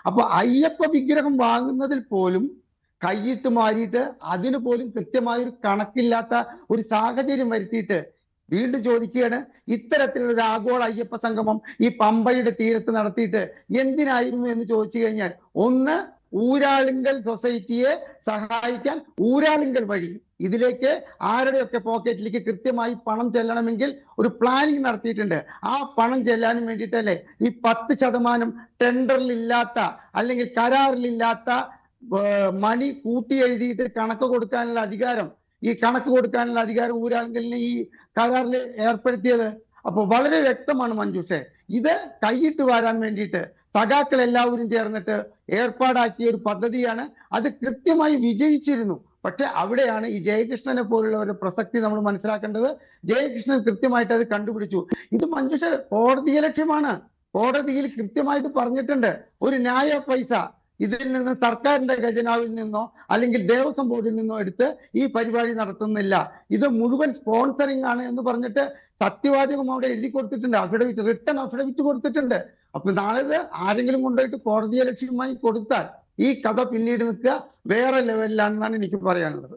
അപ്പൊ അയ്യപ്പ വിഗ്രഹം വാങ്ങുന്നതിൽ പോലും കൈയിട്ട് മാറിയിട്ട് അതിന് പോലും കൃത്യമായ ഒരു കണക്കില്ലാത്ത ഒരു സാഹചര്യം വരുത്തിയിട്ട് വീണ്ടും ചോദിക്കുകയാണ്, ഇത്തരത്തിലുള്ള ഒരു ആഗോള അയ്യപ്പ സംഗമം ഈ പമ്പയുടെ തീരത്ത് നടത്തിയിട്ട് എന്തിനായിരുന്നു എന്ന് ചോദിച്ചു കഴിഞ്ഞാൽ, ഒന്ന് ഊരാളുങ്കൽ സൊസൈറ്റിയെ സഹായിക്കാൻ ഊരാളുങ്കൽ വഴി ഇതിലേക്ക് ആരുടെയൊക്കെ പോക്കറ്റിലേക്ക് കൃത്യമായി പണം ചെല്ലണമെങ്കിൽ ഒരു പ്ലാനിങ് നടത്തിയിട്ടുണ്ട്. ആ പണം ചെല്ലാനും വേണ്ടിയിട്ടല്ലേ ഈ 10% ടെൻഡറിലില്ലാത്ത അല്ലെങ്കിൽ കരാറിലില്ലാത്ത മണി കൂട്ടി എഴുതിയിട്ട് കണക്ക് കൊടുക്കാനുള്ള അധികാരം ഊരാളുങ്കലിന് ഈ കരാറിൽ ഏർപ്പെടുത്തിയത്. അപ്പൊ വളരെ വ്യക്തമാണ് മഞ്ജുഷേ, ഇത് കൈയിട്ട് വാരാൻ വേണ്ടിയിട്ട് സഖാക്കൾ എല്ലാവരും ചേർന്നിട്ട് ഏർപ്പാടാക്കിയ ഒരു പദ്ധതിയാണ്. അത് കൃത്യമായി വിജയിച്ചിരുന്നു. പക്ഷെ അവിടെയാണ് ഈ ജയകൃഷ്ണനെ പോലുള്ള ഒരു പ്രസക്തി നമ്മൾ മനസ്സിലാക്കേണ്ടത്. ജയകൃഷ്ണൻ കൃത്യമായിട്ട് അത് കണ്ടുപിടിച്ചു. ഇത് മഞ്ജുഷ കോടതിയെ ലക്ഷ്യമാണ്. കോടതിയിൽ കൃത്യമായിട്ട് പറഞ്ഞിട്ടുണ്ട്, ഒരു ന്യായ പൈസ ഇതിൽ നിന്ന് സർക്കാരിന്റെ ഖജനാവിൽ നിന്നോ അല്ലെങ്കിൽ ദേവസ്വം ബോർഡിൽ നിന്നോ എടുത്ത് ഈ പരിപാടി നടത്തുന്നില്ല. ഇത് മുഴുവൻ സ്പോൺസറിങ് ആണ് എന്ന് പറഞ്ഞിട്ട് സത്യവാചകം അവിടെ എഴുതി കൊടുത്തിട്ടുണ്ട്, റിട്ടൺ അഫിഡവിറ്റ് കൊടുത്തിട്ടുണ്ട്. അപ്പൊ നാളെ ആരെങ്കിലും കൊണ്ടുപോയിട്ട് കോടതിയെ ലക്ഷ്യമായി കൊടുത്താൽ ഈ കഥ പിന്നീട് നിൽക്കുക വേറെ ലെവലിലാണെന്നാണ് എനിക്ക് പറയാനുള്ളത്.